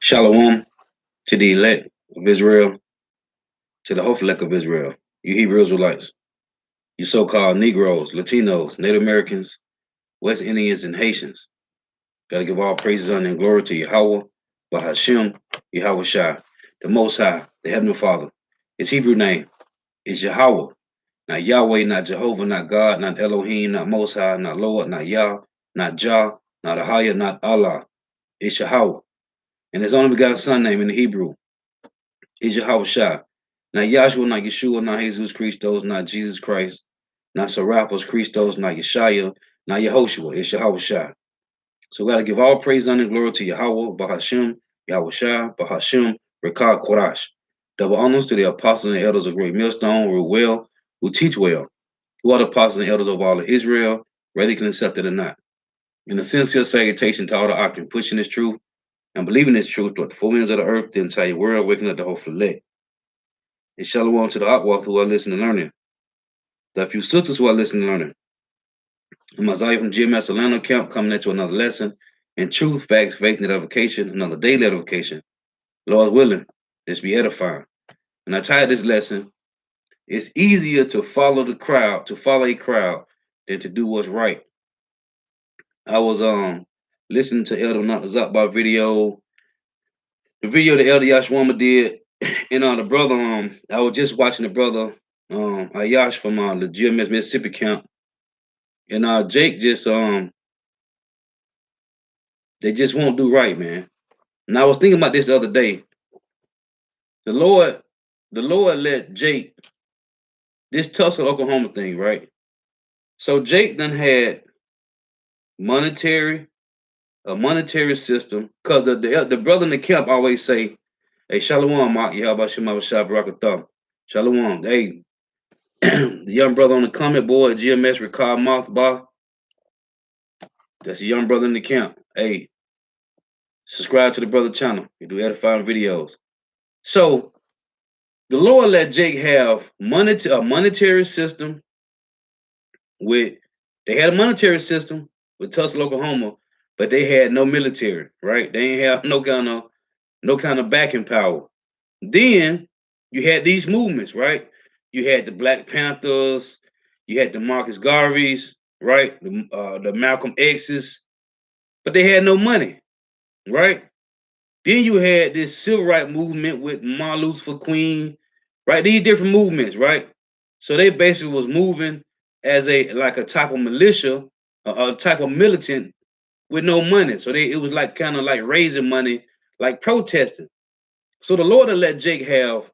Shalom to the elect of Israel, to the Hophelek of Israel, you Hebrew Israelites, you so-called Negroes, Latinos, Native Americans, West Indians, and Haitians. Gotta give all praises, honor, and glory to Yahweh, Bahashem, Yahweh Shai, the Most High, the Heavenly Father. His Hebrew name is Yahweh, not Yahweh, not Jehovah, not God, not Elohim, not Most High, not Lord, not Yah, not Jah, not Ahaya, not Allah. It's Yahweh. And his only begotten son name in the Hebrew is Yahweh Shai. Not Yahshua, not Yeshua, not Jesus Christos, not Jesus Christ, not Serapis Christos, not Yeshaya, not Yehoshua. It's Yahweh Shai. So we got to give all praise, honor, and glory to Yahweh, Bahashem, Yahweh Shai, Bahashem, Rekah Korash. Double honors to the apostles and elders of Great Millstone, who well, who teach well, who are the apostles and elders of all of Israel, whether you can accept it or not. And a sincere salutation to all the Akim pushing this truth and believing this truth toward the four winds of the earth, the entire world, waking up the whole fillet. And shalom to the Akwath who are listening and learning. The few sisters who are listening and learning. I'm Isaiah from GMS Atlanta Camp coming at you another lesson in truth, facts, faith, and edification, another daily edification. Lord willing, this be edifying. And I titled this lesson, it's easier to follow a crowd than to do what's right. I was listening to Elder Zakbar video, the video that Elder Yashwama did, and the brother, I was just watching the brother Ayash from the GMS Mississippi camp. And Jake just they just won't do right, man. And I was thinking about this the other day. The Lord let Jake, this Tulsa, Oklahoma thing, right? So Jake done had a monetary system, because the brother in the camp always say, hey, Shalom, Mark, Yahabashim Shabbarakatham. Shalom. Hey, the young brother on the comment board, GMS Ricard Mothbah. That's a young brother in the camp. Hey, subscribe to the brother channel. You do edifying videos. So the Lord let Jake have a monetary system with Tulsa, Oklahoma, but they had no military, right? They ain't have no kind of backing power. Then you had these movements, right? You had the Black Panthers, you had the Marcus Garveys, right? The Malcolm X's, but they had no money, right? Then you had this civil rights movement with Martin Luther for Queen, right? These different movements, right? So they basically was moving as a type of militia, a type of militant with no money. So it was like kind of like raising money, like protesting. So the Lord will let Jake have,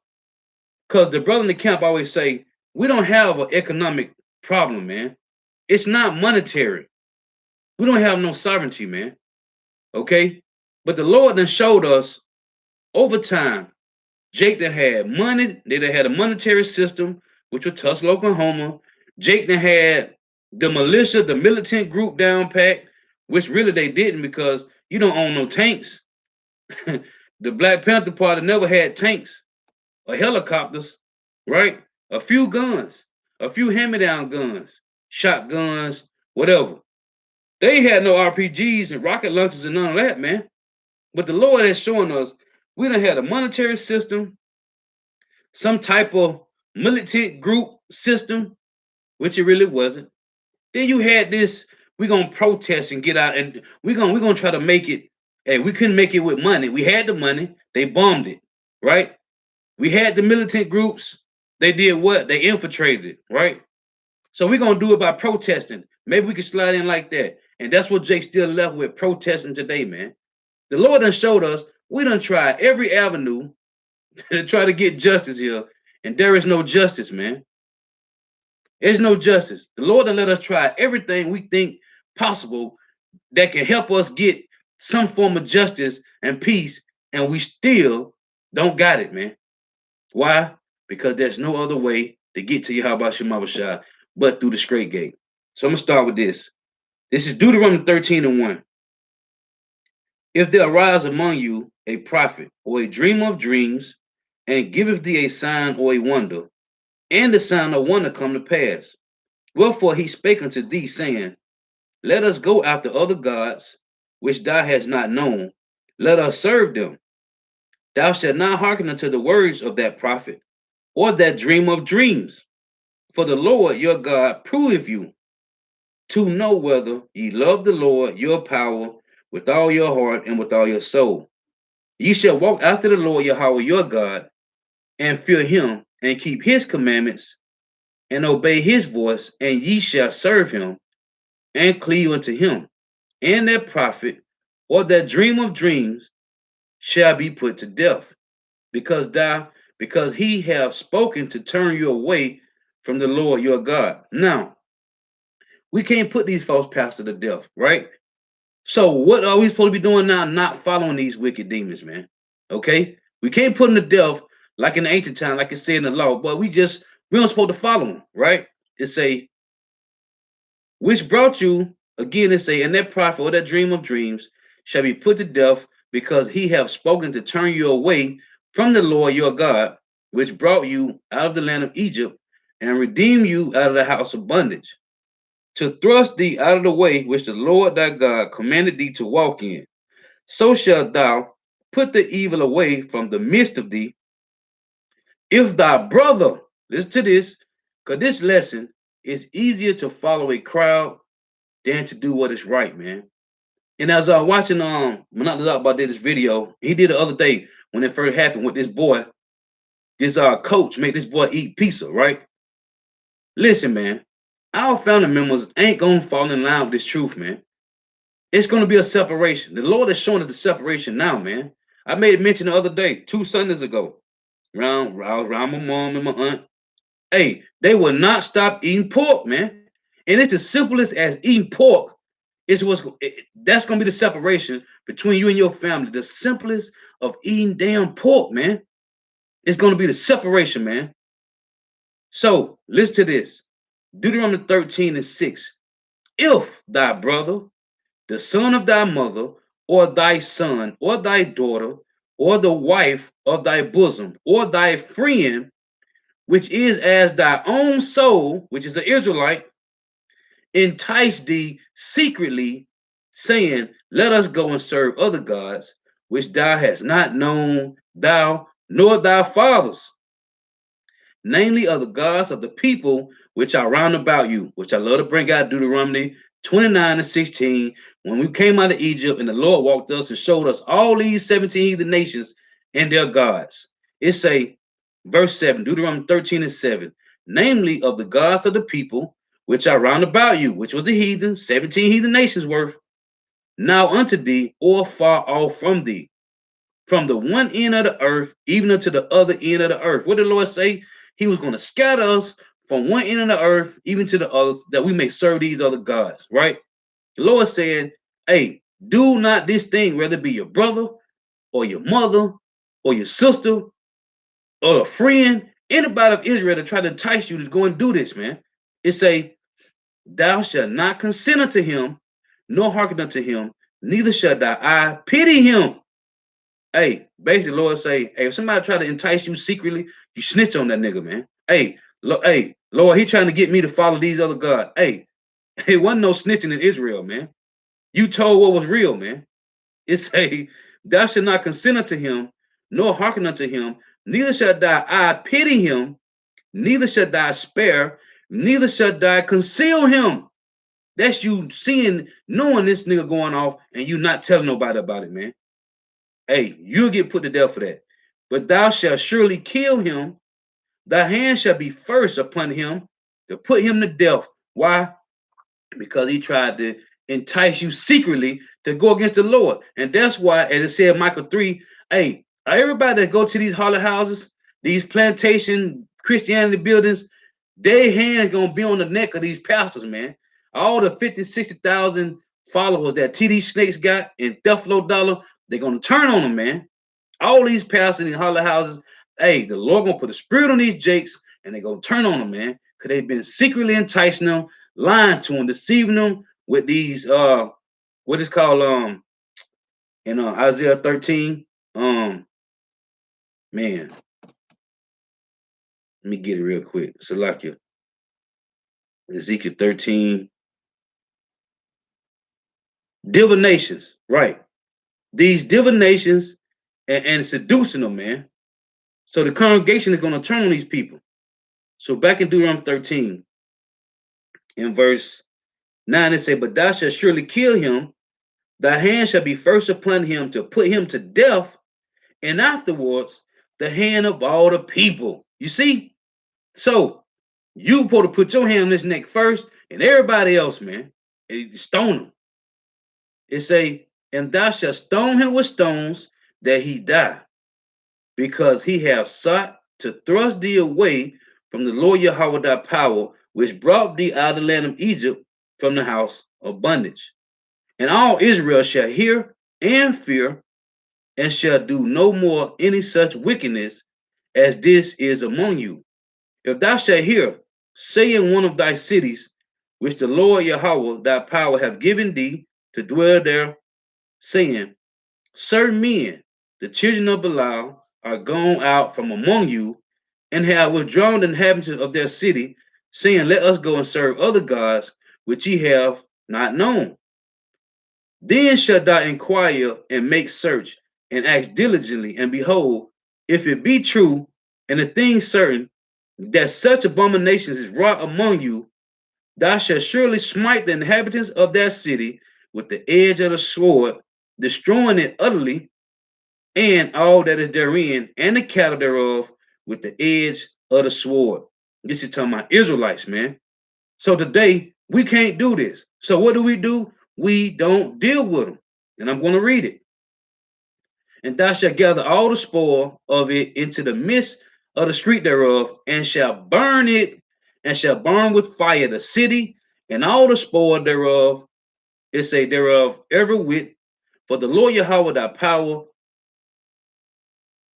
because the brother in the camp always say, we don't have an economic problem, man. It's not monetary. We don't have no sovereignty, man. Okay? But the Lord then showed us over time, Jake that had money, they had a monetary system, which was Tulsa, Oklahoma. Jake that had the militia, the militant group down pat, which really they didn't, because you don't own no tanks. The Black Panther Party never had tanks or helicopters, right? A few guns, a few hand-me-down guns, shotguns, whatever. They had no RPGs and rocket launchers and none of that, man. But the Lord has shown us we done had a monetary system, some type of militant group system, which it really wasn't. Then you had this, we're gonna protest and get out, and we're gonna try to make it. Hey, we couldn't make it with money. We had the money, they bombed it, right? We had the militant groups, they did what? They infiltrated it, right? So we're gonna do it by protesting. Maybe we can slide in like that. And that's what Jake still left with, protesting today, man. The Lord done showed us we done tried every avenue to try to get justice here, and there is no justice, man. There's no justice. The Lord done let us try everything we think possible that can help us get some form of justice and peace, and we still don't got it, man. Why? Because there's no other way to get to Yahweh Shema Shai but through the straight gate. So I'm going to start with this. This is Deuteronomy 13:1. If there arise among you a prophet or a dreamer of dreams, and giveth thee a sign or a wonder, and the sign or wonder come to pass, wherefore he spake unto thee, saying, let us go after other gods, which thou hast not known, let us serve them. Thou shalt not hearken unto the words of that prophet, or that dream of dreams. For the Lord your God proveth you, to know whether ye love the Lord your power with all your heart and with all your soul. Ye shall walk after the Lord Yahweh your God, and fear him, and keep his commandments, and obey his voice, and ye shall serve him, and cleave unto him. And that prophet, or that dream of dreams, shall be put to death, because he have spoken to turn you away from the Lord your God. Now, we can't put these false pastors to death, right? So what are we supposed to be doing now? Not following these wicked demons, man. Okay? We can't put them to death like in the ancient time, like it said in the law, but we don't supposed to follow them, right? It say, which brought you, again it say, and that prophet or that dream of dreams shall be put to death, because he have spoken to turn you away from the Lord your God, which brought you out of the land of Egypt, and redeemed you out of the house of bondage, to thrust thee out of the way which the Lord thy God commanded thee to walk in. So shalt thou put the evil away from the midst of thee. If thy brother, listen to this, because this lesson is easier to follow a crowd than to do what is right, man. And as I was watching Monotony about this video, he did the other day when it first happened with this boy, this coach made this boy eat pizza, right? Listen, man, our family members ain't gonna fall in line with this truth, man. It's gonna be a separation. The Lord is showing us the separation now, man. I made a mention the other day, 2 Sundays ago, around my mom and my aunt. Hey, they will not stop eating pork, man. And it's as simple as eating pork. That's gonna be the separation between you and your family. The simplest of eating damn pork, man. It's gonna be the separation, man. So listen to this. Deuteronomy 13:6. If thy brother, the son of thy mother, or thy son, or thy daughter, or the wife of thy bosom, or thy friend, which is as thy own soul, which is an Israelite, entice thee secretly, saying, let us go and serve other gods, which thou hast not known, thou nor thy fathers, namely of the gods of the people which are round about you, which I love to bring out Deuteronomy 29:16. When we came out of Egypt and the Lord walked us and showed us all these 17 heathen nations and their gods. It say, verse 7, Deuteronomy 13:7, namely of the gods of the people which are round about you, which was the heathen, 17 heathen nations worth, now unto thee, or far off from thee, from the one end of the earth, even unto the other end of the earth. What did the Lord say? He was going to scatter us from one end of the earth, even to the other, that we may serve these other gods, right? The Lord said, hey, do not this thing, whether it be your brother or your mother or your sister or a friend, anybody of Israel to try to entice you to go and do this, man. It say, thou shalt not consent unto him, nor hearken unto him, neither shall thy eye pity him. Hey, basically, the Lord say, hey, if somebody try to entice you secretly, you snitch on that nigga, man. Hey, Lord, he trying to get me to follow these other gods. Hey, it wasn't no snitching in Israel, man. You told what was real, man. It say, thou shalt not consent unto him, nor hearken unto him, neither shall thy eye pity him, neither shall thy spare, neither shall thy conceal him. That's you seeing, knowing this nigga going off, and you not telling nobody about it, man. Hey, you'll get put to death for that. But thou shalt surely kill him. Thy hand shall be first upon him to put him to death. Why? Because he tried to entice you secretly to go against the Lord. And that's why, as it said in Micah 3, hey, everybody that go to these holler houses, these plantation Christianity buildings, their hands gonna be on the neck of these pastors, man. All the 50, 60,000 followers that TD Snakes got in Duffalo Dollar, they're gonna turn on them, man. All these pastors in holler houses, hey, the Lord gonna put a spirit on these jakes and they gonna turn on them, man. Because they've been secretly enticing them, lying to them, deceiving them with these what is called in Isaiah 13. Man, let me get it real quick. Salakia. Ezekiel 13. Divinations, right. These divinations and seducing them, man. So the congregation is going to turn on these people. So back in Deuteronomy 13, in verse 9, it says, "But thou shalt surely kill him. Thy hand shall be first upon him to put him to death, and afterwards the hand of all the people." You see? So you supposed to put your hand on his neck first, and everybody else, man, and stone him. It say, "And thou shalt stone him with stones that he die, because he have sought to thrust thee away from the Lord Yahweh thy power, which brought thee out of the land of Egypt from the house of bondage. And all Israel shall hear and fear, and shall do no more any such wickedness as this is among you. If thou shalt hear, say in one of thy cities, which the Lord Yahweh thy power have given thee to dwell there, saying, certain men, the children of Belial, are gone out from among you, and have withdrawn the inhabitants of their city, saying, let us go and serve other gods, which ye have not known. Then shalt thou inquire and make search, and ask diligently, and behold, if it be true, and the thing certain, that such abominations is wrought among you, thou shalt surely smite the inhabitants of that city with the edge of the sword, destroying it utterly, and all that is therein, and the cattle thereof, with the edge of the sword. This is talking about Israelites, man. So today, we can't do this. So what do? We don't deal with them. And I'm going to read it. And thou shalt gather all the spoil of it into the midst of the street thereof, and shall burn it, and shall burn with fire the city, and all the spoil thereof, it say thereof every whit, for the Lord Yahweh thy power,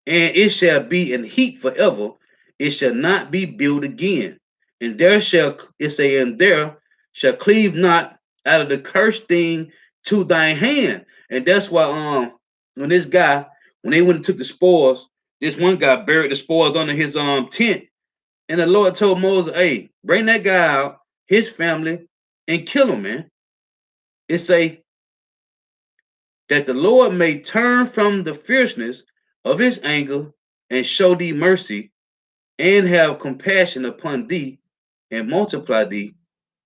and it shall be in heat forever. It shall not be built again. And there shall, it say, and there shall cleave not out of the cursed thing to thy hand. And that's why when this guy, when they went and took the spoils, this one guy buried the spoils under his tent. And the Lord told Moses, hey, bring that guy out, his family, and kill him, man. It say that the Lord may turn from the fierceness of his anger and show thee mercy, and have compassion upon thee, and multiply thee,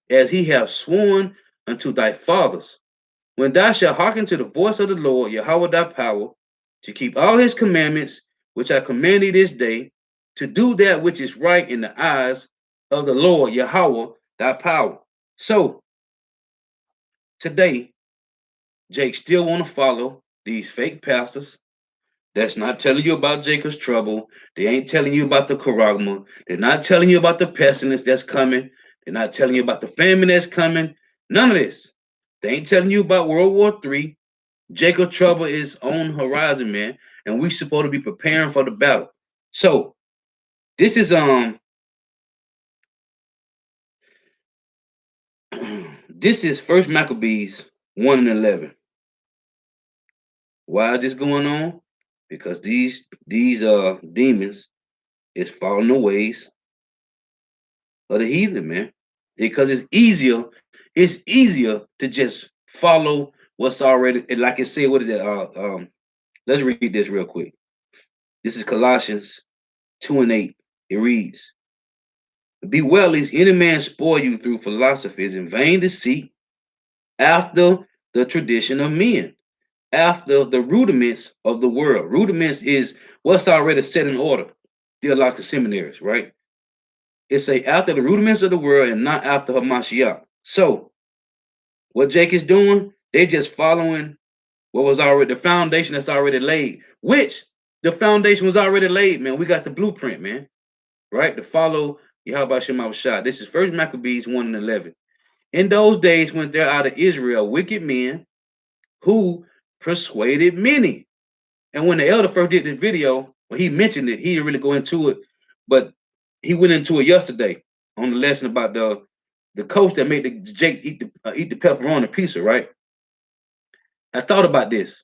as he hath sworn unto thy fathers. When thou shalt hearken to the voice of the Lord Yahweh thy power, to keep all his commandments, which I command thee this day, to do that which is right in the eyes of the Lord Yahweh thy power. So today, Jake still want to follow these fake pastors that's not telling you about Jacob's trouble. They ain't telling you about the charagma. They're not telling you about the pestilence that's coming. They're not telling you about the famine that's coming. None of this. They ain't telling you about World War III. Jacob's trouble is on horizon, man, and we supposed to be preparing for the battle. So this is this is First Maccabees 1:11. Why is this going on? Because these demons is following the ways of the heathen, man. Because it's easier to just follow what's already, like I said, what is that? Let's read this real quick. This is Colossians 2:8. It reads, be well lest any man spoil you through philosophies and vain deceit, after the tradition of men, after the rudiments of the world. Rudiments is what's already set in order. Theological seminaries, right? It say after the rudiments of the world and not after Hamashiach. So what Jake is doing, they just following what was already the foundation that's already laid, which the foundation was already laid, man. We got the blueprint, man, right? To follow Yahweh Shema Shah. This is First Maccabees 1:11. In those days went there out of Israel wicked men who persuaded many. And when the elder first did this video, when he mentioned it, he didn't really go into it, but he went into it yesterday on the lesson about the coach that made the Jake eat the pepperoni pizza, right? I thought about this.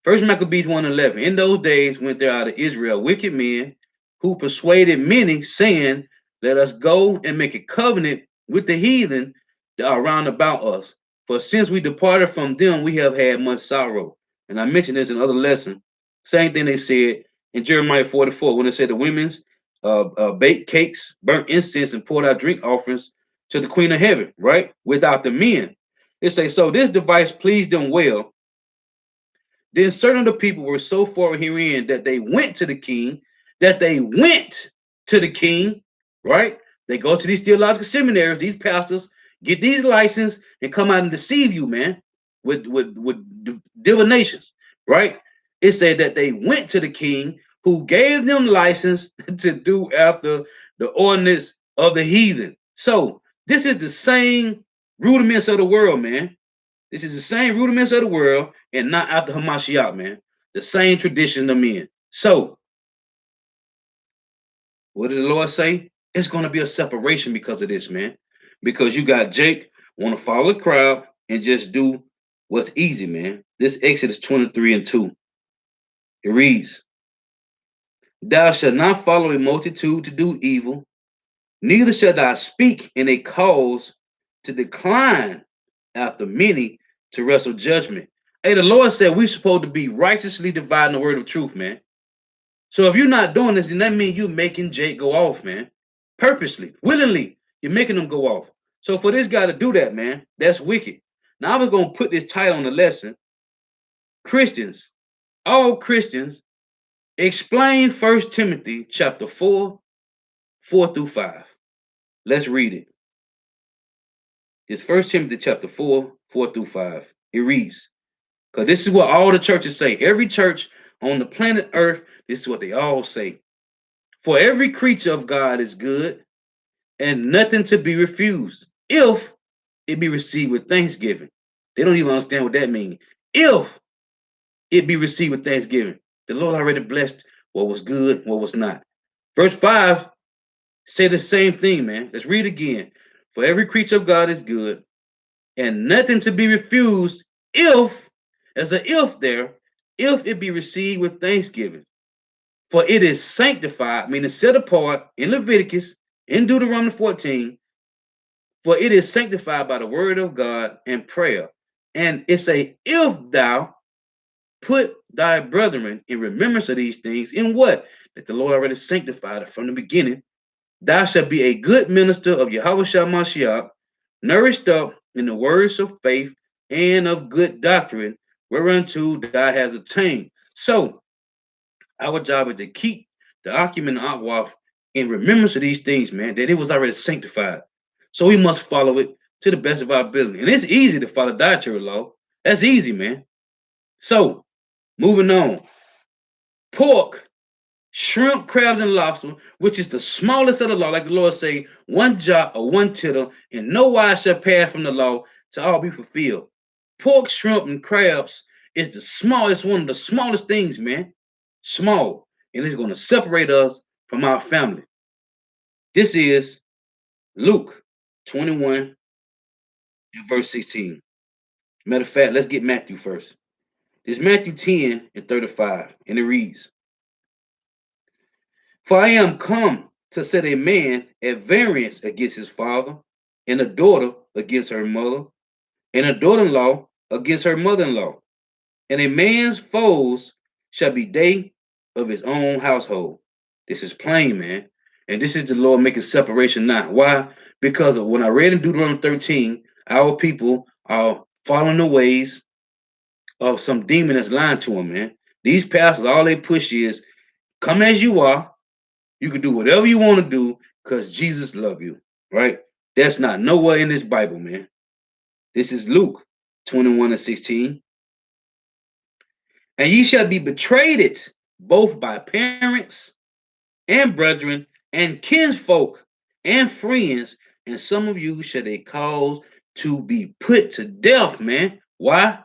First Maccabees 1:11. In those days went there out of Israel wicked men who persuaded many, saying, let us go and make a covenant with the heathen that are round about us. For since we departed from them, we have had much sorrow. And I mentioned this in other lesson. Same thing they said in Jeremiah 44 when it said the women's baked cakes, burnt incense, and poured out drink offerings to the Queen of Heaven, right? Without the men. It say, so this device pleased them well. Then certain of the people were so far herein that they went to the king, right? They go to these theological seminaries, these pastors, get these license and come out and deceive you, man, with divinations, right? It said that they went to the king who gave them license to do after the ordinance of the heathen. So this is the same rudiments of the world, man. This is the same rudiments of the world and not after Hamashiach, man. The same tradition of men. So, what did the Lord say? It's going to be a separation because of this, man. Because you got Jake want to follow the crowd and just do what's easy, man. This Exodus 23 and 2. It reads, thou shalt not follow a multitude to do evil, neither shalt thou speak in a cause to decline after many to wrestle judgment. Hey, the Lord said we're supposed to be righteously dividing the word of truth, man. So if you're not doing this, then that means you're making Jake go off, man. Purposely, willingly, you're making them go off. So for this guy to do that, man, that's wicked. Now I was going to put this title on the lesson. Christians, all Christians, explain 1 Timothy chapter 4, 4 through 5. Let's read it. It's 1 Timothy chapter 4, 4 through 5. It reads, because this is what all the churches say. Every church on the planet Earth, this is what they all say. For every creature of God is good and nothing to be refused if it be received with thanksgiving. They don't even understand what that means. If it be received with thanksgiving. The Lord already blessed what was good, what was not. Verse 5 say the same thing, man. Let's read again. For every creature of God is good and nothing to be refused if, as an if there, if it be received with thanksgiving. For it is sanctified, meaning set apart in Leviticus, in Deuteronomy 14, for it is sanctified by the word of God and prayer. And it's a if thou put thy brethren in remembrance of these things, in what? That the Lord already sanctified it from the beginning. Thou shalt be a good minister of Yahweh Mashiach, nourished up in the words of faith and of good doctrine, whereunto thou hast attained. So, our job is to keep the Akim and Akwaf in remembrance of these things, man, that it was already sanctified. So we must follow it to the best of our ability. And it's easy to follow dietary law. That's easy, man. So, moving on. Pork, shrimp, crabs, and lobster, which is the smallest of the law, like the Lord say, one jot or one tittle, and no wise shall pass from the law to all be fulfilled. Pork, shrimp, and crabs is the smallest, one of the smallest things, man. Small, and it's going to separate us from our family. This is Luke 21 and verse 16. Matter of fact, let's get Matthew first. It's Matthew 10 and 35, and it reads, for I am come to set a man at variance against his father, and a daughter against her mother, and a daughter-in-law against her mother-in-law. And a man's foes shall be they of his own household. This is plain, man. And this is the Lord making separation now. Why? Because of when I read in Deuteronomy 13, our people are following the ways of some demon that's lying to them, man. These pastors, all they push is come as you are. You can do whatever you want to do because Jesus loves you, right? That's not nowhere in this Bible, man. This is Luke 21 and 16. And ye shall be betrayed both by parents and brethren and kinsfolk and friends, and some of you shall they cause to be put to death, man. Why?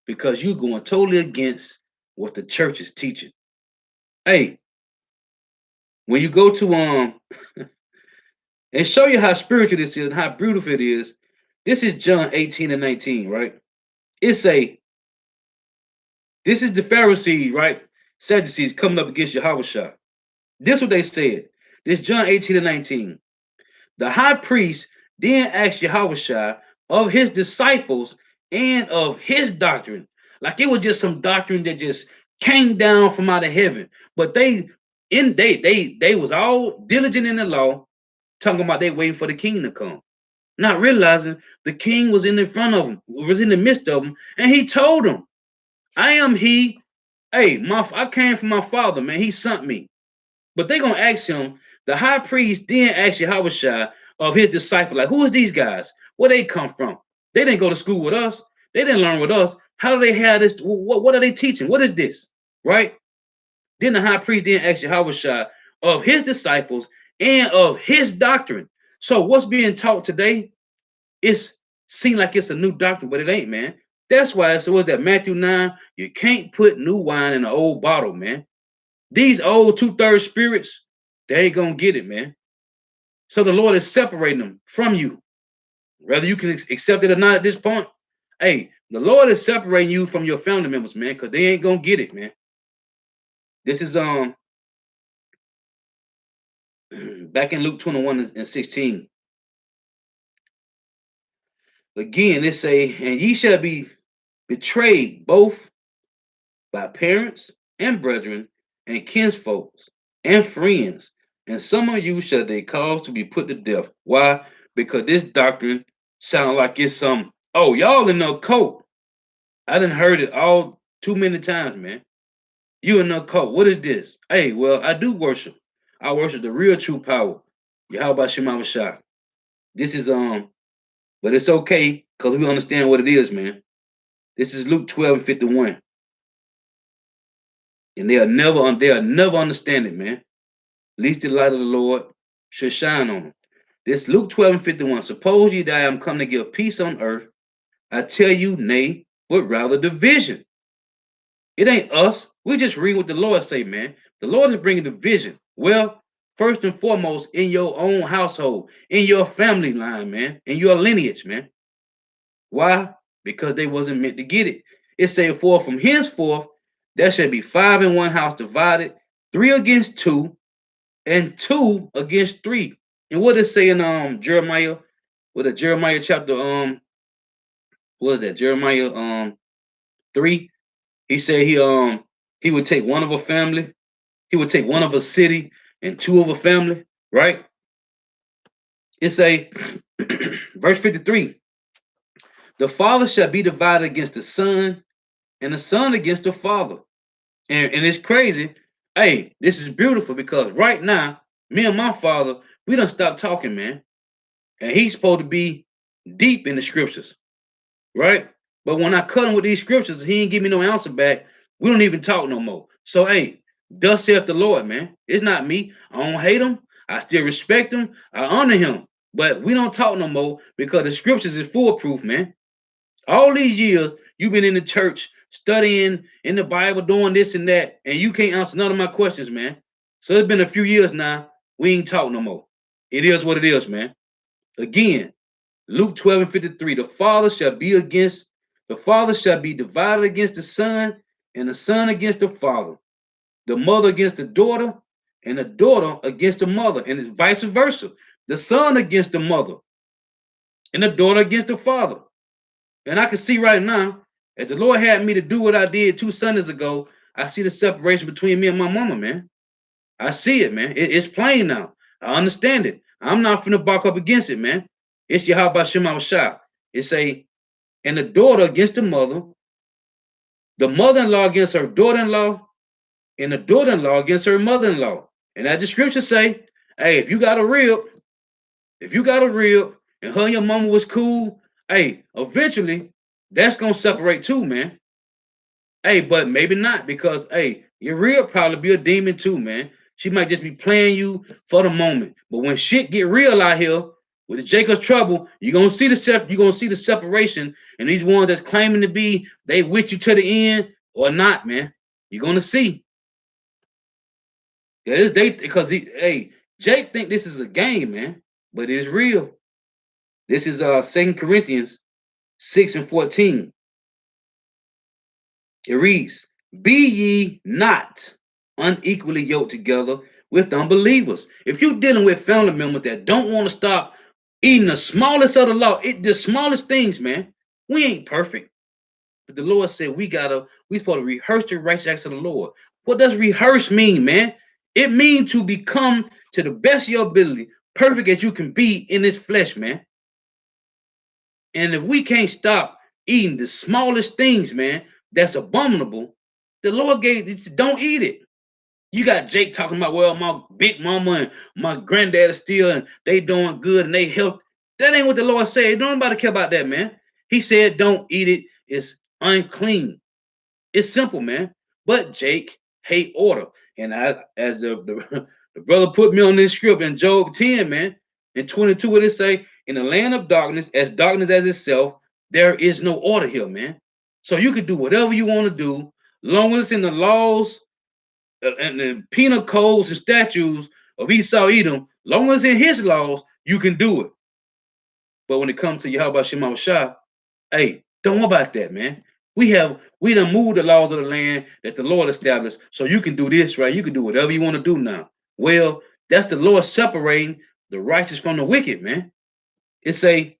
Because you're going totally against what the church is teaching. Hey, when you go to and show you how spiritual this is and how beautiful it is, this is John 18 and 19, right? This is the Pharisees, right? Sadducees coming up against Yahushua. This is what they said. This John 18 and 19. The high priest then asked Yahushua of his disciples and of his doctrine. Like it was just some doctrine that just came down from out of heaven. But they was all diligent in the law, talking about they waiting for the king to come, not realizing the king was in the front of them, was in the midst of them, and he told them, I am he. Hey, I came from my father, man. He sent me. But they gonna ask him, the high priest then asked Yahushua of his disciples, like, who is these guys? Where they come from? They didn't go to school with us. They didn't learn with us. How do they have this? What are they teaching? What is this? Right? Then the high priest then asked Yahushua of his disciples and of his doctrine. So what's being taught today, it's seem like it's a new doctrine, but it ain't, man. That's why it was that Matthew 9, you can't put new wine in an old bottle, man. These old 2/3 spirits, they ain't gonna get it, man. So the Lord is separating them from you. Whether you can accept it or not at this point, hey, the Lord is separating you from your family members, man, because they ain't gonna get it, man. This is back in Luke 21 and 16. Again, it say, and ye shall be betrayed both by parents and brethren and kinsfolks and friends, and some of you shall they cause to be put to death. Why? Because this doctrine sound like it's some, oh, y'all in the cult. I done heard it all too many times, man. You in the cult. What is this? Hey, well, I do worship. I worship the real true power. Yahweh Shema Shah. This is but it's okay because we understand what it is, man. This is Luke 12 and 51. And they'll never understand it, man. At least the light of the Lord should shine on them. This Luke 12 and 51. Suppose ye that I am come to give peace on earth. I tell you, nay, but rather division. It ain't us. We just read what the Lord say, man. The Lord is bringing division. Well, first and foremost, in your own household, in your family line, man, in your lineage, man. Why? Because they wasn't meant to get it. It say, for from henceforth, there shall be 5 in one house divided, 3 against 2, and 2 against 3. And what is saying Jeremiah? What a Jeremiah chapter what is that? Jeremiah 3. He said he would take one of a family, he would take one of a city and 2 of a family, right? It's a verse 53. The father shall be divided against the son, and the son against the father. And it's crazy. Hey, this is beautiful because right now, me and my father, we done stopped talking, man. And he's supposed to be deep in the scriptures, right? But when I cut him with these scriptures, he ain't give me no answer back. We don't even talk no more. So, hey, thus saith the Lord, man. It's not me. I don't hate him. I still respect him. I honor him. But we don't talk no more because the scriptures is foolproof, man. All these years, you've been in the church, studying in the Bible, doing this and that, and you can't answer none of my questions, man. So it's been a few years now. We ain't talk no more. It is what it is, man. Again, Luke 12 and 53. The father shall be divided against the son, and the son against the father, the mother against the daughter, and the daughter against the mother, and it's vice versa. The son against the mother, and the daughter against the father. And I can see right now, if the Lord had me to do what I did 2 Sundays ago, I see the separation between me and my mama, man. I see it, man. It's plain now. I understand it. I'm not finna bark up against it, man. It's Yahweh Shema Shah. It's and the daughter against the mother-in-law against her daughter-in-law, and the daughter-in-law against her mother-in-law. And as the scripture say, hey, if you got a rib, and her and your mama was cool, hey, eventually that's gonna separate too, man. Hey, but maybe not because hey, your rib probably be a demon too, man. She might just be playing you for the moment. But when shit get real out here with the Jacob's trouble, you're gonna see the separation. And these ones that's claiming to be they with you to the end or not, man. You're gonna see. Because Jake think this is a game, man, but it's real. This is 2 Corinthians 6 and 14. It reads, be ye not unequally yoked together with unbelievers. If you're dealing with family members that don't want to stop eating the smallest of the law, the smallest things, man, we ain't perfect. But the Lord said we supposed to rehearse the righteous acts of the Lord. What does rehearse mean, man? It means to become to the best of your ability, perfect as you can be in this flesh, man. And if we can't stop eating the smallest things, man, that's abominable, the Lord don't eat it. You got Jake talking about, well, my big mama and my granddad is still and they doing good and they help. That ain't what the Lord said. Don't nobody care about that, man. He said, don't eat it. It's unclean. It's simple, man. But Jake hate order. And as the brother put me on this script in Job 10, man, in 22, what it say? In the land of darkness as itself, there is no order here, man. So you can do whatever you want to do, long as it's in the laws and the penal codes and statutes of Esau Edom, long as in his laws, you can do it. But when it comes to Yahweh Shema Shah, hey, don't worry about that, man. We done moved the laws of the land that the Lord established, so you can do this, right? You can do whatever you want to do now. Well, that's the Lord separating the righteous from the wicked, man. It say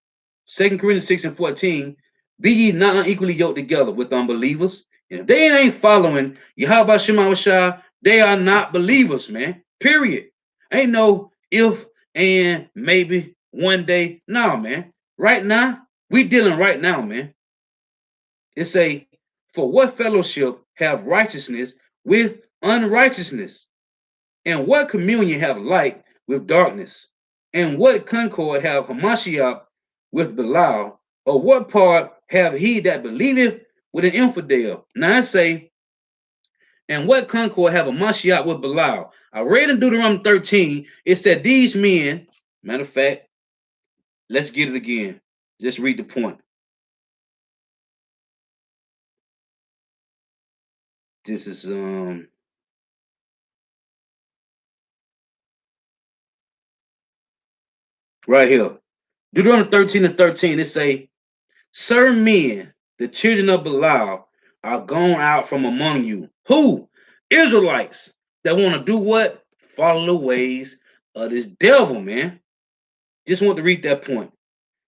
2 Corinthians 6 and 14, be ye not unequally yoked together with unbelievers. And if they ain't following Yahweh Shema Shah, they are not believers, man. Period. Ain't no if and maybe one day. No, man. Right now, we dealing right now, man. It say, for what fellowship have righteousness with unrighteousness? And what communion have light with darkness? And what concord have Hamashiach with Belial? Or what part have he that believeth with an infidel? Now I say, and what concord have Hamashiach with Belial? I read in Deuteronomy 13, it said these men, matter of fact, let's get it again. Just read the point. This is right here. Deuteronomy 13 and 13, it say, certain men, the children of Belial, are gone out from among you. Who? Israelites that want to do what? Follow the ways of this devil, man. Just want to read that point.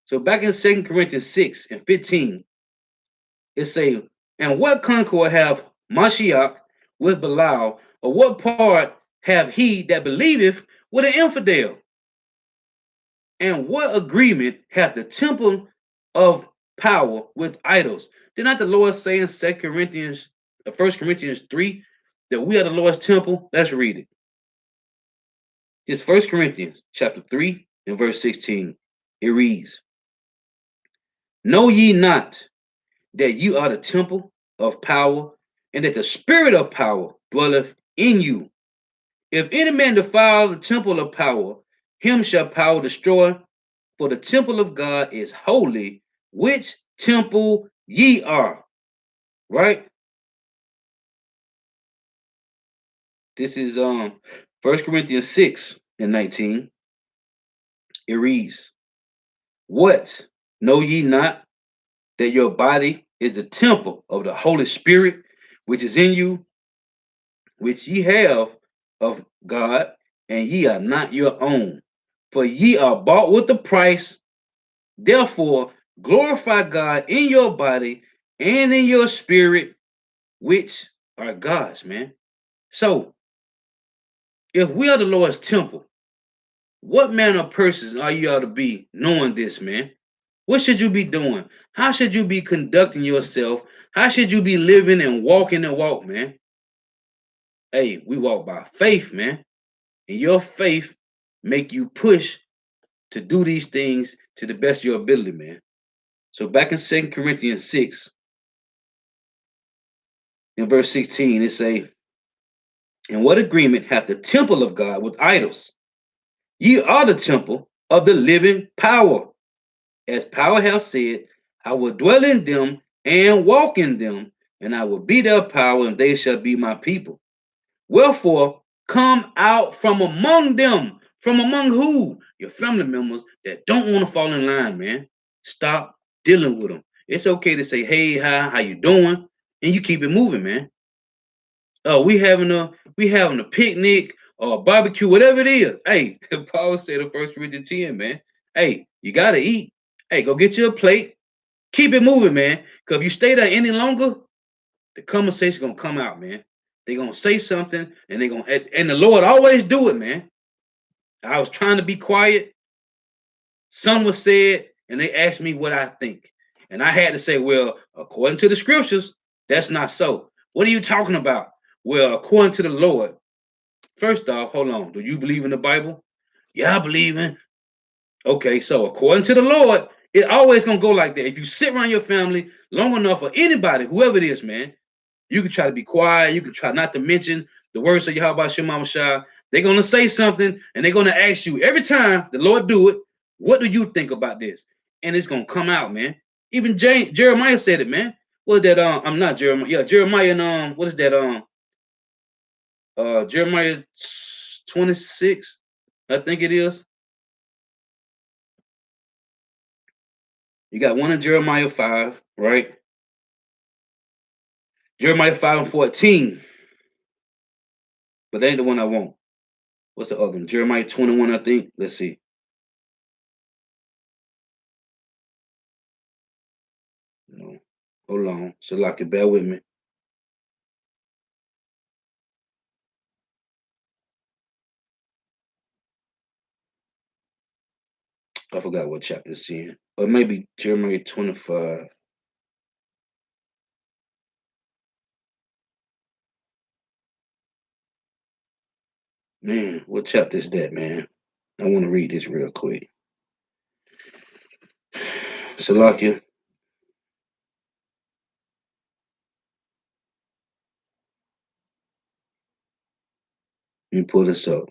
So back in 2 Corinthians 6 and 15, it say, and what concord have Mashiach with Belial, or what part have he that believeth with an infidel? And what agreement hath the temple of power with idols? Did not the Lord say in 2 Corinthians, 1 Corinthians 3, that we are the Lord's temple? Let's read it. It's 1 Corinthians chapter 3 and verse 16. It reads, know ye not that you are the temple of power, and that the spirit of power dwelleth in you? If any man defile the temple of power, him shall power destroy, for the temple of God is holy, which temple ye are. Right? This is 1 Corinthians 6 and 19. It reads, what know ye not that your body is the temple of the Holy Spirit, which is in you, which ye have of God, and ye are not your own? For ye are bought with a price. Therefore, glorify God in your body and in your spirit, which are God's, man. So, if we are the Lord's temple, what manner of persons are you ought to be knowing this, man? What should you be doing? How should you be conducting yourself? How should you be living and walking the walk, man? Hey, we walk by faith, man. And your faith make you push to do these things to the best of your ability, man. So back in 2 Corinthians 6, in verse 16, it say, and what agreement hath the temple of God with idols? Ye are the temple of the living power. As power hath said, I will dwell in them and walk in them, and I will be their power, and they shall be my people. Wherefore, come out from among them. From among who? Your family members that don't want to fall in line, man. Stop dealing with them. It's okay to say, hey, hi, how you doing? And you keep it moving, man. We having a picnic or a barbecue, whatever it is. Hey, Paul said in 1 Corinthians 10, man. Hey, you gotta eat. Hey, go get you a plate. Keep it moving, man. Because if you stay there any longer, the conversation gonna come out, man. They're gonna say something, and and the Lord always do it, man. I was trying to be quiet. Some was said, and they asked me what I think. And I had to say, well, according to the scriptures, that's not so. What are you talking about? Well, according to the Lord, first off, hold on. Do you believe in the Bible? Yeah, I believe in. Okay, so according to the Lord, it always gonna go like that. If you sit around your family long enough, or anybody, whoever it is, man, you can try to be quiet. You can try not to mention the words of Yahweh Shema Shah. They're gonna say something, and they're gonna ask you every time the Lord do it. What do you think about this? And it's gonna come out, man. Even Jeremiah said it, man. What is that? I'm not Jeremiah. Yeah, Jeremiah and what is that? Jeremiah 26, I think it is. You got one in Jeremiah 5, right? Jeremiah 5 and 14. But that ain't the one I want. What's the other one? Jeremiah 21, I think. Let's see. No. Hold on. So like it, bear with me. I forgot what chapter it's in. Or maybe Jeremiah 25. Man, what chapter is that, man? I want to read this real quick. Salakia. Let me pull this up.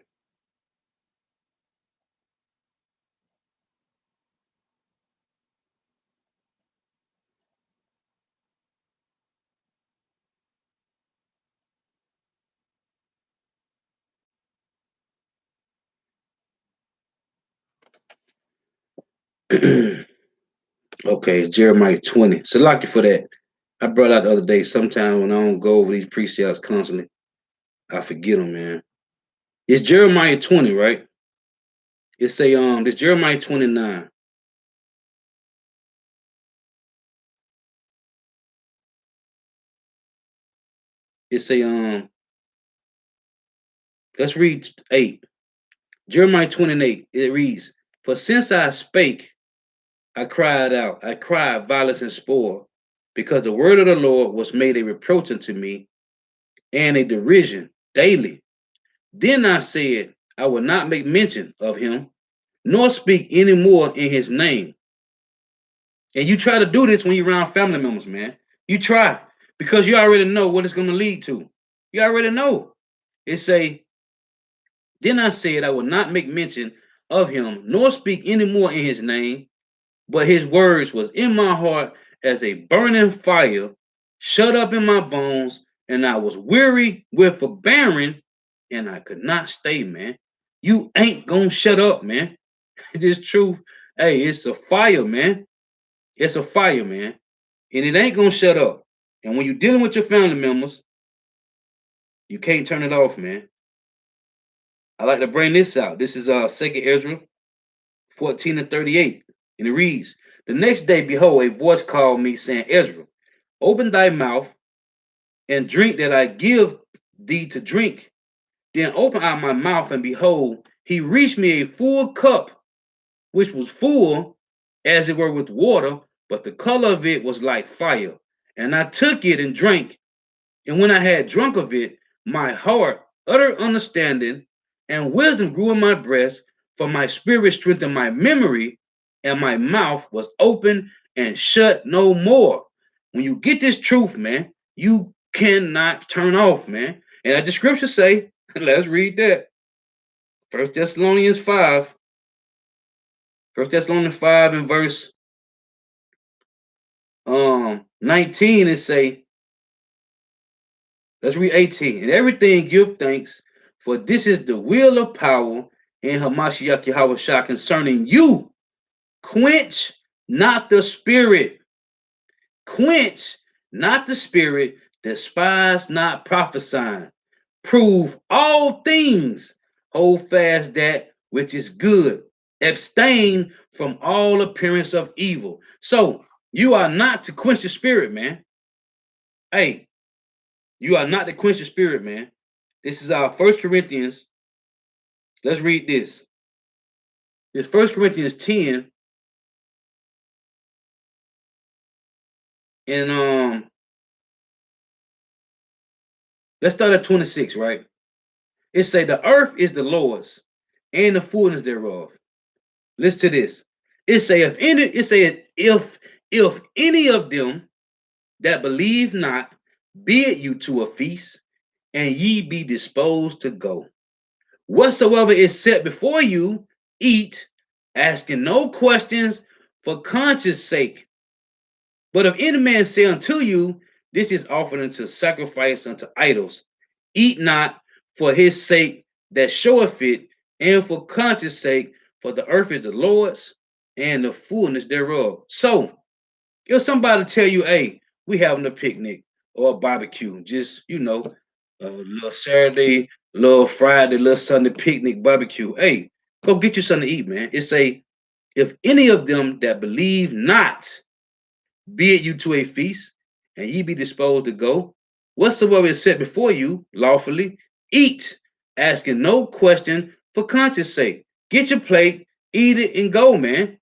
Okay, Jeremiah 20. Salakia for that. I brought out the other day. Sometimes when I don't go over these precepts constantly, I forget them, man. It's Jeremiah 20, right? It's this Jeremiah 29. It's let's read 8. Jeremiah 28. It reads, for since I spake, I cried out, I cried violence and spoil, because the word of the Lord was made a reproach unto me and a derision daily. Then I said, I will not make mention of him, nor speak any more in his name. And you try to do this when you're around family members, man. You try, because you already know what it's going to lead to. You already know. It say, then I said, I will not make mention of him, nor speak any more in his name, but his words was in my heart as a burning fire, shut up in my bones, and I was weary with forbearing, and I could not stay, man. You ain't gonna shut up, man. This truth, hey, it's a fire, man. It's a fire, man. And it ain't gonna shut up. And when you're dealing with your family members, you can't turn it off, man. I like to bring this out. This is 2nd Ezra 14 and 38. And it reads, the next day, behold, a voice called me, saying, Ezra, open thy mouth and drink that I give thee to drink. Then open I my mouth, and behold, he reached me a full cup, which was full, as it were, with water, but the color of it was like fire. And I took it and drank. And when I had drunk of it, my heart, utter understanding, and wisdom grew in my breast, for my spirit strengthened my memory, and my mouth was open and shut no more. When you get this truth, man, you cannot turn off, man. And as the scriptures say, let's read that. 1 Thessalonians 5. 1 Thessalonians 5 and verse 19, it say, let's read 18. And everything give thanks, for this is the will of power in Hamashiach Yahweh Shah concerning you. Quench not the spirit. Quench not the spirit. Despise not prophesying. Prove all things. Hold fast that which is good. Abstain from all appearance of evil. So You are not to quench the spirit, man. Hey, you are not to quench the spirit, man. This is our First Corinthians. Let's read this. This First Corinthians 10 and let's start at 26, right? It say the earth is the Lord's and the fullness thereof. Listen to this. It say if any of them that believe not bid you to a feast, and ye be disposed to go. Whatsoever is set before you, eat, asking no questions for conscience sake. But if any man say unto you, this is offered unto sacrifice unto idols, eat not for his sake that showeth it, and for conscience sake, for the earth is the Lord's and the fullness thereof. So, if somebody tell you, hey, we having a picnic or a barbecue, just, a little Saturday, little Friday, little Sunday picnic barbecue, hey, go get you something to eat, man. It say, if any of them that believe not bid you to a feast, and ye be disposed to go, whatsoever is set before you lawfully, eat, asking no question for conscience sake. Get your plate, eat it, and go, man.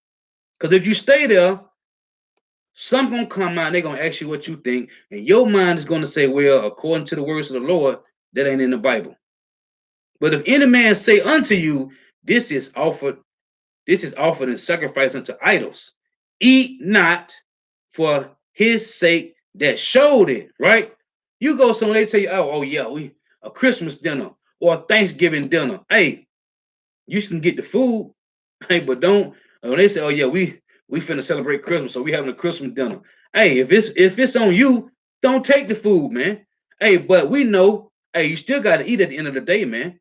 Because if you stay there, some gonna come out, they're gonna ask you what you think, and your mind is gonna say, well, according to the words of the Lord, that ain't in the Bible. But if any man say unto you, this is offered, this is offered in sacrifice unto idols, eat not for his sake that showed it, right? You go somewhere, they tell you, oh yeah, we a Christmas dinner or a Thanksgiving dinner. Hey, you can get the food, hey, but don't when they say, oh yeah, we finna celebrate Christmas, so we having a Christmas dinner. Hey, if it's on you, don't take the food, man. Hey, but we know, hey, you still gotta eat at the end of the day, man.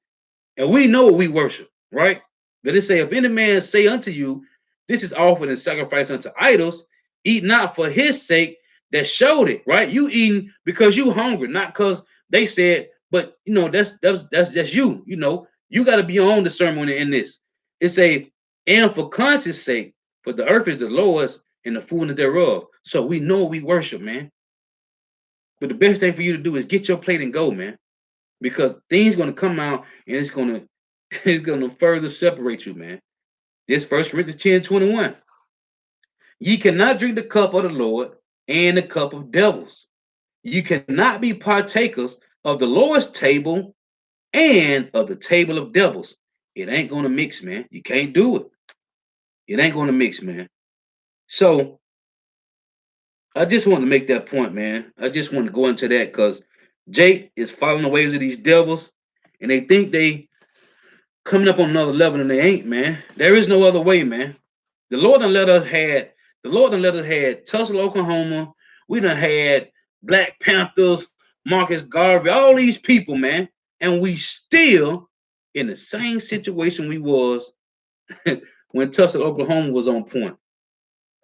And we know what we worship, right? But it say, if any man say unto you, this is offered in sacrifice unto idols, eat not for his sake that showed it, right? You eating because you hungry, not because they said, but that's you. You got to be your own discernment in this. It say, and for conscience sake, for the earth is the Lord's and the fullness thereof. So we know we worship, man. But the best thing for you to do is get your plate and go, man, because things gonna come out and it's gonna it's gonna further separate you, man. This First Corinthians 10:21. Ye cannot drink the cup of the Lord and the cup of devils. You cannot be partakers of the Lord's table and of the table of devils. It ain't gonna mix, man. You can't do it. It ain't gonna mix, man. So I just want to make that point, man. I just want to go into that because Jake is following the ways of these devils, and they think they coming up on another level and they ain't, man. There is no other way, man. The Lord done let us had the Lord done let us had Tulsa, Oklahoma. We done had Black Panthers, Marcus Garvey, all these people, man, and we still in the same situation we was when Tulsa, Oklahoma was on point.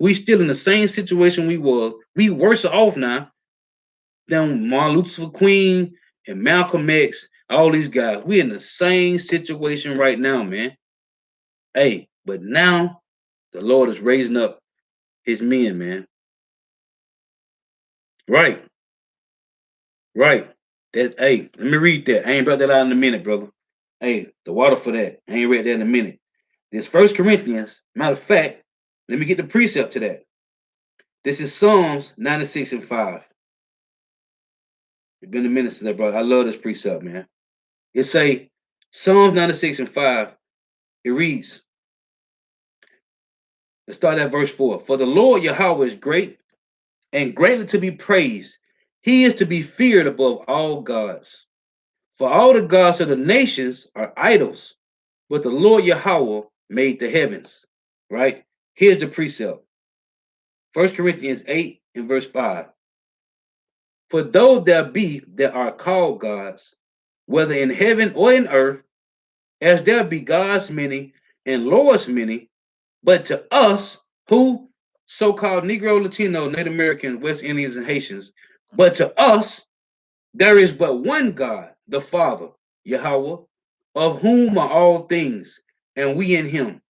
We still in the same situation we was. We worse off now than Martin Luther King and Malcolm X, all these guys. We in the same situation right now, man. Hey, but now the Lord is raising up his men, man. Right, right. That hey, let me read that. I ain't brought that out in a minute, brother. Hey, the water for that. I ain't read that in a minute. This First Corinthians, matter of fact, let me get the precept to that. This is Psalms 96:5. It's been a minute since I brought. I love this precept, man. It say Psalms 96:5. It reads, let's start at verse 4. For the Lord Yahweh is great and greatly to be praised. He is to be feared above all gods. For all the gods of the nations are idols, but the Lord Yahweh made the heavens. Right? Here's the precept. 1 Corinthians 8 and verse 5. For though there be that are called gods, whether in heaven or in earth, as there be gods many and lords many, but to us, who so-called Negro, Latino, Native American, West Indians, and Haitians, but to us, there is but one God, the Father, Yahweh, of whom are all things, and we in him.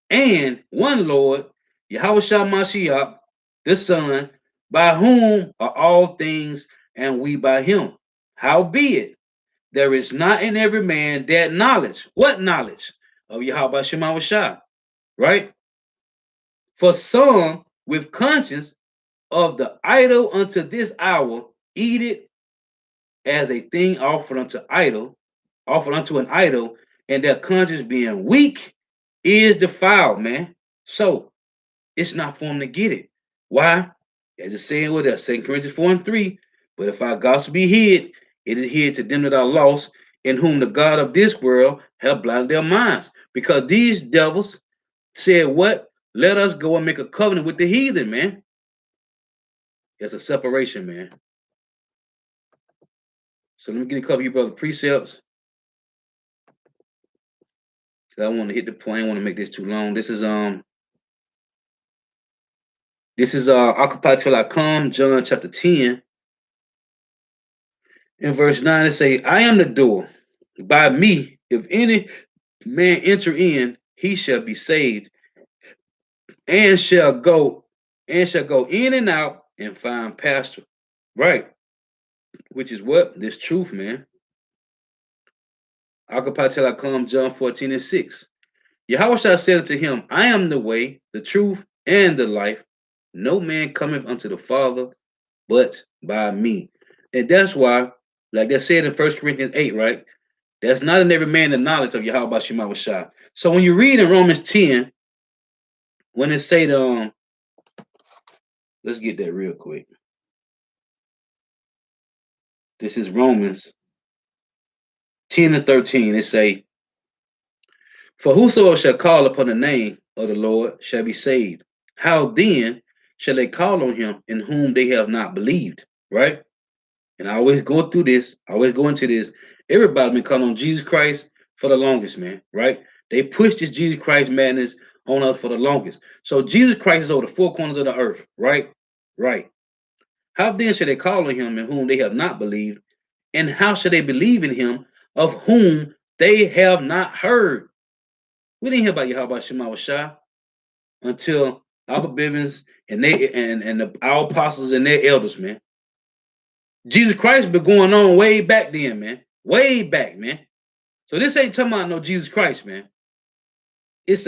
And one Lord, Yahweh Shah Mashiach, the Son, by whom are all things, and we by him. Howbeit, there is not in every man that knowledge. What knowledge? Of Yahweh Shema Shah, right? For some with conscience of the idol unto this hour eat it as a thing offered unto an idol, and their conscience being weak is defiled, man. So it's not for them to get it. Why? As it's saying with us, 2 Corinthians 4 and 3. But if our gospel be hid, it is hid to them that are lost, in whom the God of this world have blinded their minds. Because these devils said, what? Let us go and make a covenant with the heathen, man. It's a separation, man. So let me get a couple of you brother precepts. I want to hit the point. I want to make this too long. This is Occupy Till I Come, John chapter 10. In verse 9, it say, I am the door. By me, if any man enter in, he shall be saved, and shall go in and out and find pasture. Right. Which is what? This truth, man. Occupy Till I Come, John 14 and 6. Yahweh said unto him, I am the way, the truth, and the life. No man cometh unto the Father but by me. And that's why, like they said in 1 Corinthians 8, right? That's not in every man the knowledge of Yahweh Shema Shah. So when you read in Romans 10, when it say let's get that real quick. This is Romans 10 and 13. It say, for whosoever shall call upon the name of the Lord shall be saved. How then shall they call on him in whom they have not believed? Right? And I always go through this, I always go into this. Everybody been calling on Jesus Christ for the longest, man, right? They pushed this Jesus Christ madness on us for the longest. So Jesus Christ is over the four corners of the earth, right? Right. How then should they call on him in whom they have not believed? And how should they believe in him of whom they have not heard? We didn't hear about Yahweh Shema Shah until Albert Bivens and our apostles and their elders, man. Jesus Christ been going on way back then, man. Way back, man. So this ain't talking about no Jesus Christ, man. It's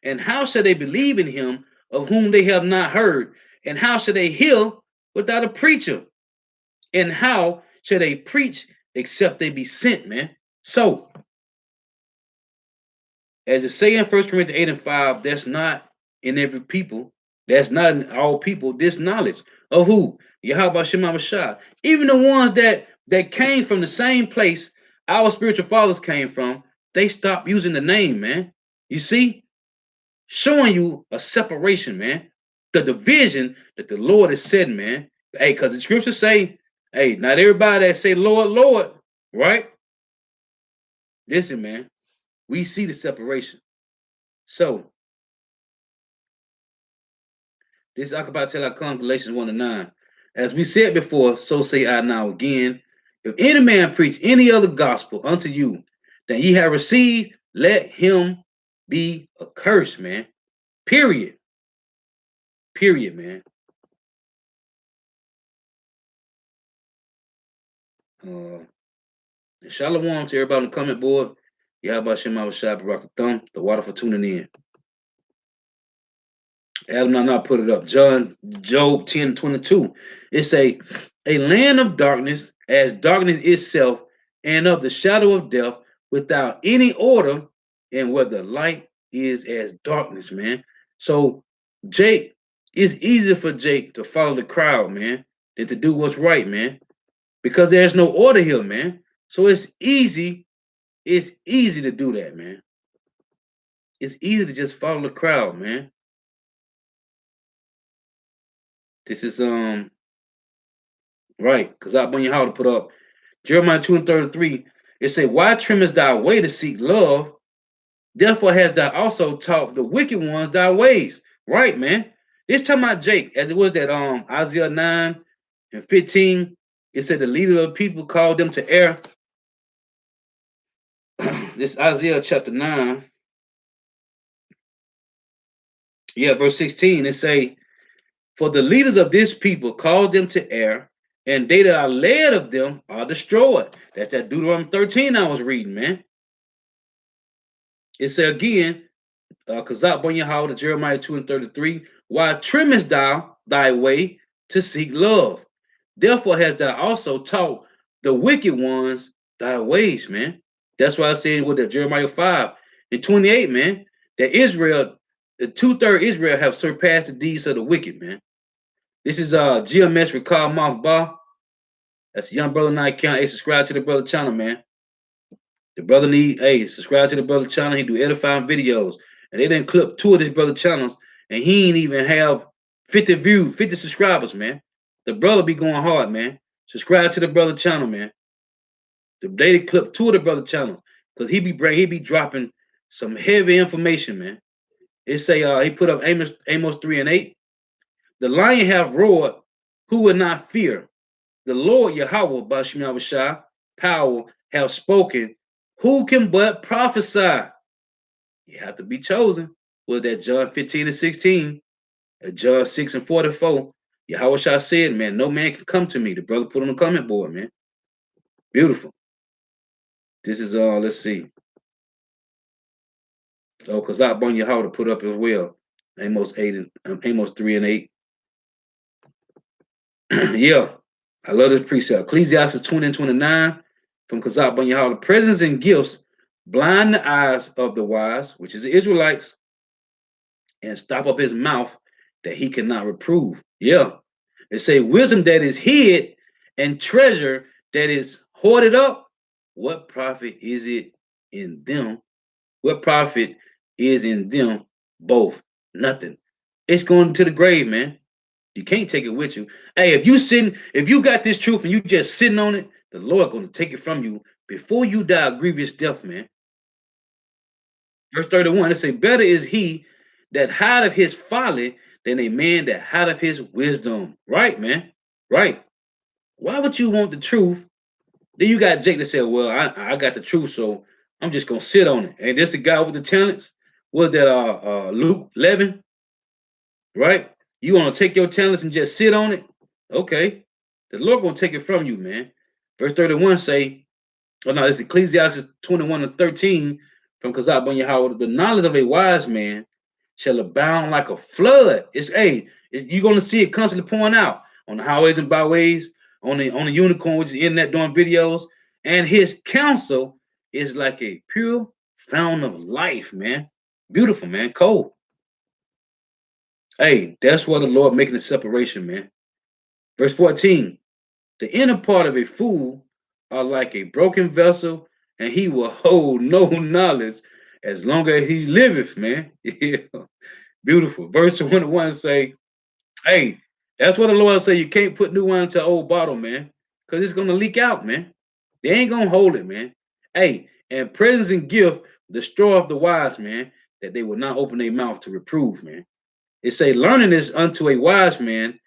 and how shall they believe in him of whom they have not heard? And how shall they hear without a preacher? And how shall they preach except they be sent, man? So, as it say in 1 Corinthians 8 and 5, that's not in every people. That's not in all people. This knowledge of who? Yahweh Shema Shah. Even the ones that came from the same place our spiritual fathers came from, they stopped using the name, man. You see? Showing you a separation, man. The division that the Lord has said, man. Hey, because the scriptures say, hey, not everybody that say, Lord, Lord, right? Listen, man. We see the separation. So, this is Occupy Till I Come, Galatians 1 and 9. As we said before, so say I now again. If any man preach any other gospel unto you that ye have received, let him be accursed, man. Period. Period, man. Shalom to everybody on the comment board. Yahweh Shema Shah Barakathum, the water for tuning in. Adam not put it up. Job 10:22. It's a land of darkness, as darkness itself, and of the shadow of death, without any order, and where the light is as darkness, man. So Jake, it's easier for Jake to follow the crowd, man, than to do what's right, man. Because there's no order here, man. So it's easy to do that, man. It's easy to just follow the crowd, man. This is right, because I want you how to put up Jeremiah 2 and 33. It say, why trimmest thy way to seek love? Therefore hast thou also taught the wicked ones thy ways. Right, man. This time about Jake, as it was that Isaiah 9 and 15, it said the leader of the people called them to err. This Isaiah chapter 9. Yeah, verse 16, it say, For the leaders of this people cause them to err, and they that are led of them are destroyed. That's that Deuteronomy 13 I was reading, man. It said again, Kazak Bon Yahweh, Jeremiah 2 and 33, why trimmest thou thy way to seek love? Therefore hast thou also taught the wicked ones thy ways, man. That's why I said with the Jeremiah 5 and 28, man, that Israel, the two-thirds Israel have surpassed the deeds of the wicked, man. This is GMS Recall Moth Bar. That's young brother Night Count. Hey, subscribe to the brother channel, man. The brother need, hey, subscribe to the brother channel. He do edifying videos. And they didn't clip 2 of his brother channels, and he ain't even have 50 views, 50 subscribers, man. The brother be going hard, man. Subscribe to the brother channel, man. They clip 2 of the brother channels, because he be dropping some heavy information, man. It say he put up Amos 3 and 8. The lion have roared, who will not fear? The Lord Yahweh Bashim Yahushua, power have spoken, who can but prophesy? You have to be chosen. Was that John 15 and 16? John 6 and 44. Yahweh Shah said, man, no man can come to me. The brother put on the comment board, man. Beautiful. This is let's see. So Kazak Bon Yahweh put up as well. Amos 8 and Amos 3 and 8. Yeah. I love this precept. Ecclesiastes 20 and 29 from Kazak Bon Yahweh. Presents and gifts blind the eyes of the wise, which is the Israelites, and stop up his mouth that he cannot reprove. Yeah. They say wisdom that is hid and treasure that is hoarded up. What profit is it in them? What profit is in them both? Nothing. It's going to the grave, man. You can't take it with you. Hey, if you got this truth and you just sitting on it, the Lord going to take it from you before you die a grievous death, man. Verse 31, it say, better is he that hideth his folly than a man that hideth his wisdom. Right, man. Right. Why would you want the truth? Then you got Jake that said, well, I got the truth, so I'm just gonna sit on it. And this the guy with the talents. Was that Luke 11? Right? You want to take your talents and just sit on it? Okay. The Lord gonna take it from you, man. Verse 31 say, oh no, it's Ecclesiastes 21 and 13 from Kazak Ben Yahweh. The knowledge of a wise man shall abound like a flood. You're gonna see it constantly pouring out on the highways and byways, on the unicorn, which is internet doing videos, and his counsel is like a pure fountain of life, man. Beautiful, man. Cold. Hey, that's what the Lord making the separation, man. Verse 14, the inner part of a fool are like a broken vessel, and he will hold no knowledge as long as he liveth, man. Yeah. Beautiful. Verse 21 say, hey, that's what the Lord say. You can't put new wine into an old bottle, man, because it's going to leak out, man. They ain't going to hold it, man. Hey, and presents and gift destroy of the wise, man, that they will not open their mouth to reprove, man. It say, learning is unto a wise man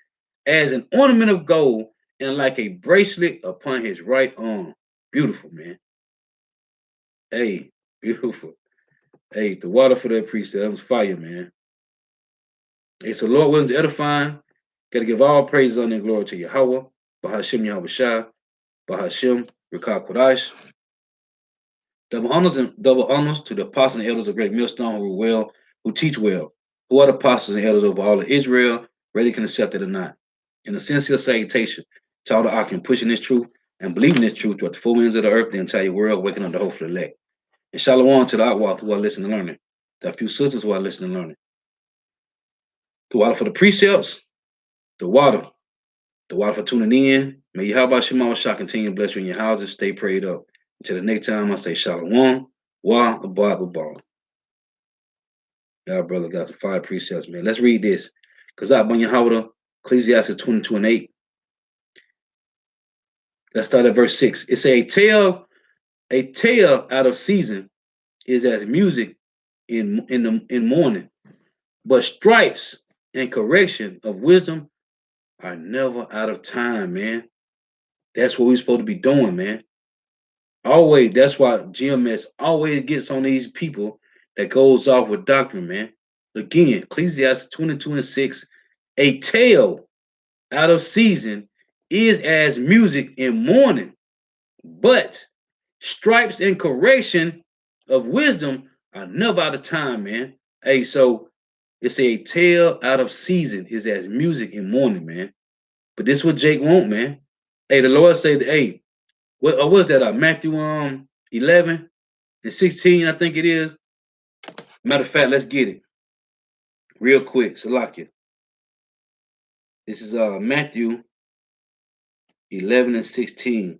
as an ornament of gold and like a bracelet upon his right arm. Beautiful, man. Hey, beautiful. Hey, the water for that precept, that was fire, man. Hey, so Lord willing to edifying. Got to give all praise, honor, and glory to Yahweh, Bahashim Yahweh Shah, Bahashim Rekah Kodash. Double honors to the apostles and elders of Great Millstone who teach well, who are the apostles and elders over all of Israel, whether they can accept it or not. And a sincere salutation to all the Akim pushing this truth and believing this truth throughout the four winds of the earth, the entire world, waking up the hopeful elect. And shalom to the Outwalk who are listening and learning. The few sisters who are listening and learning. The water for the precepts, the water for tuning in. May Yahweh Shema Shah continue to bless you in your houses. Stay prayed up. Until the next time, I say shalom, wa, abad. Y'all brother got some 5 precepts, man. Let's read this. Because I bring Yahweh, Ecclesiastes 22 and 8. Let's start at verse 6. It's a tale out of season is as music in mourning, but stripes and correction of wisdom are never out of time, man. That's what we're supposed to be doing, man. Always, that's why GMS always gets on these people that goes off with doctrine, man. Again, Ecclesiastes 22 and 6, A tale out of season is as music in mourning, but stripes and correction of wisdom are never out of time, man. Hey, so it's a tale out of season is as music in mourning, man. But this what Jake want, man. Hey, the Lord said, hey, what is that? Matthew 11 and 16, I think it is. Matter of fact, let's get it real quick. Salakia. This is Matthew 11 and 16.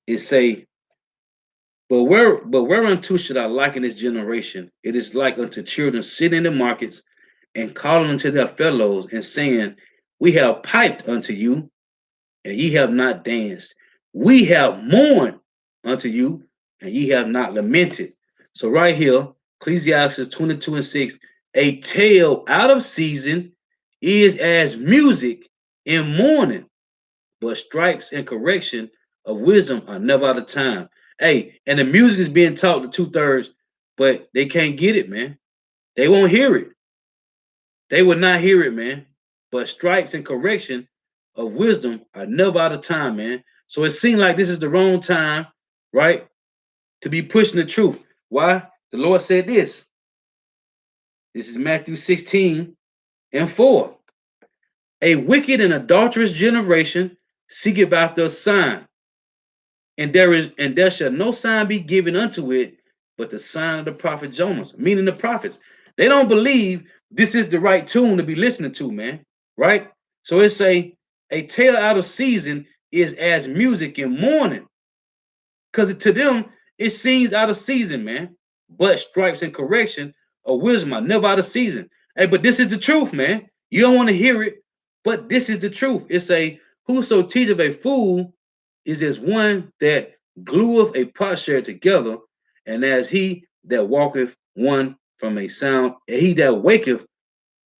It say, but whereunto should I liken this generation? It is like unto children sitting in the markets and calling unto their fellows and saying, we have piped unto you, and ye have not danced. We have mourned unto you, and ye have not lamented. So right here, Ecclesiastes 22 and 6, a tale out of season is as music in mourning, but stripes and correction of wisdom are never out of time. Hey, and the music is being taught to 2/3, but they can't get it, man. They won't hear it. They would not hear it, man. But stripes and correction of wisdom are never out of time, man. So it seems like this is the wrong time, right, to be pushing the truth. Why? The Lord said this. This is Matthew 16 and 4. A wicked and adulterous generation seeketh after a sign, and there shall no sign be given unto it but the sign of the prophet Jonas, meaning the prophets. They don't believe this is the right tune to be listening to, man. Right? So it's a tale out of season is as music in mourning. Because to them, it seems out of season, man. But stripes and correction of wisdom are never out of season. Hey, but this is the truth, man. You don't want to hear it, but this is the truth. It's a whoso teacheth a fool is as one that glueth a potsherd together, and as he that walketh one from a sound, and he that waketh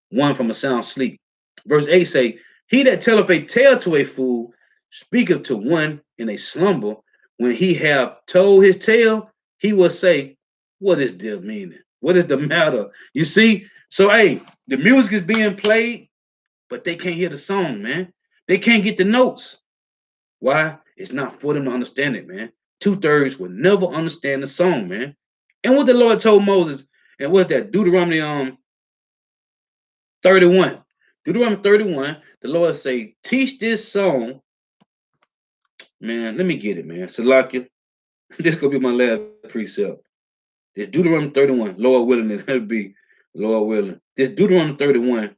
one from a sound sleep. Verse 8 say, he that telleth a tale to a fool speaketh to one in a slumber. When he have told his tale, he will say, what is their meaning? What is the matter? You see? So, hey, the music is being played, but they can't hear the song, man. They can't get the notes. Why? It's not for them to understand it, man. 2/3 will never understand the song, man. And what the Lord told Moses, and what's that? Deuteronomy 31. Deuteronomy 31, the Lord say, teach this song. Man, let me get it, man. Salakia. This gonna be my last precept. This Deuteronomy 31, Lord willing, it'll be Lord willing. This Deuteronomy 31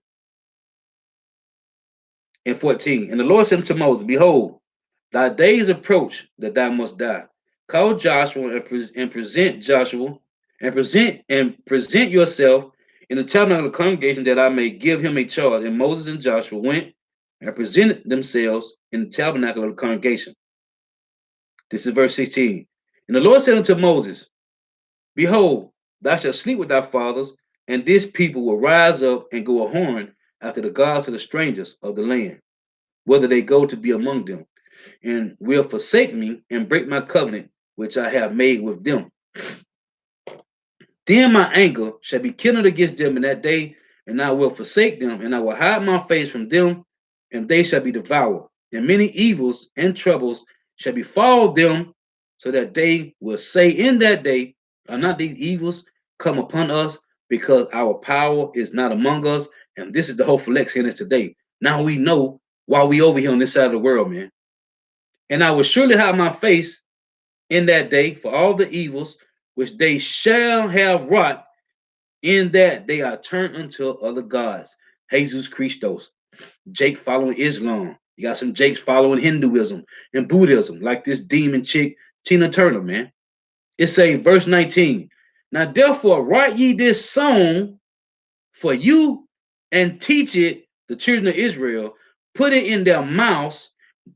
and 14. And the Lord said to Moses, behold, thy days approach that thou must die. Call Joshua and present Joshua and present yourself in the tabernacle of the congregation that I may give him a charge. And Moses and Joshua went and presented themselves in the tabernacle of the congregation. This is verse 16. And the Lord said unto Moses, behold, thou shalt sleep with thy fathers, and this people will rise up and go a horn after the gods of the strangers of the land, whether they go to be among them, and will forsake me and break my covenant which I have made with them. Then my anger shall be kindled against them in that day, and I will forsake them, and I will hide my face from them, and they shall be devoured. And many evils and troubles shall befall them, so that they will say in that day, are not these evils come upon us, because our power is not among us? And this is the whole flex in us today. Now we know why we over here on this side of the world, man. And I will surely hide my face in that day for all the evils which they shall have wrought, in that they are turned unto other gods. Jesus Christos. Jake following Islam. You got some Jakes following Hinduism and Buddhism, like this demon chick, Tina Turner, man. It say, verse 19, now therefore write ye this song for you and teach it the children of Israel, put it in their mouths,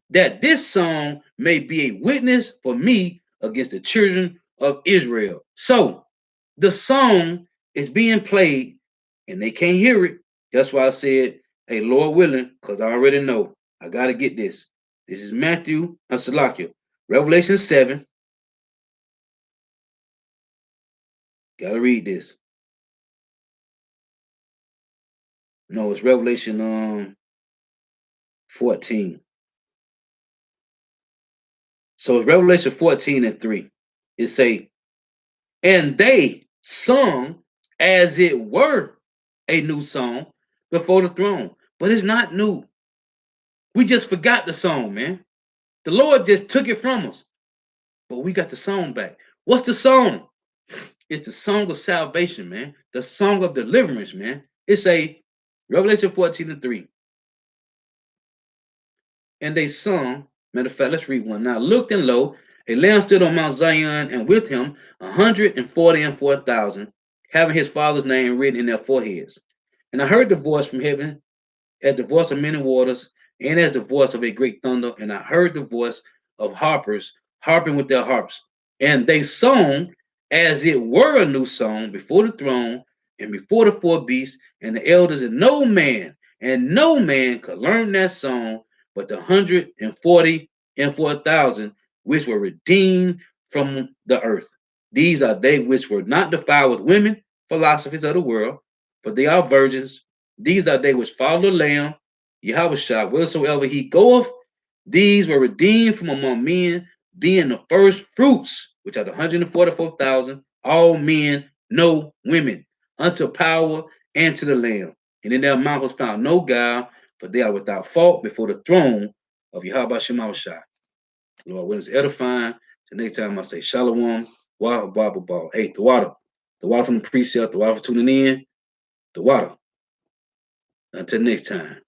that this song may be a witness for me against the children of Israel. So the song is being played and they can't hear it. That's why I said, hey, Lord willing, because I already know I got to get this. This is Matthew and Salakia, Revelation 7. Got to read this. No, it's Revelation 14. So it's Revelation 14 and 3. It say, and they sung as it were a new song before the throne. But it's not new. We just forgot the song, man. The Lord just took it from us. But we got the song back. What's the song? It's the song of salvation, man. The song of deliverance, man. It's a Revelation 14 and 3. And they sung. Matter of fact, let's read one. Now looked and lo, a lamb stood on Mount Zion, and with him 144,000, having his father's name written in their foreheads. And I heard the voice from heaven, as the voice of many waters, and as the voice of a great thunder. And I heard the voice of harpers harping with their harps. And they sung as it were a new song before the throne and before the four beasts and the elders, and no man could learn that song but the 144,000 which were redeemed from the earth. These are they which were not defiled with women, philosophies of the world, for they are virgins. These are they which follow the Lamb, Yahushua, wheresoever he goeth. These were redeemed from among men, being the first fruits, which are the 144,000, all men, no women, unto power and to the Lamb. And in their mouth was found no guile, for they are without fault before the throne of Yahweh Shemashah. Lord, when it's edifying, the next time I say Shalom, Wah, Bible Ball. Hey, the water from the precept, the water for tuning in, the water. Until next time.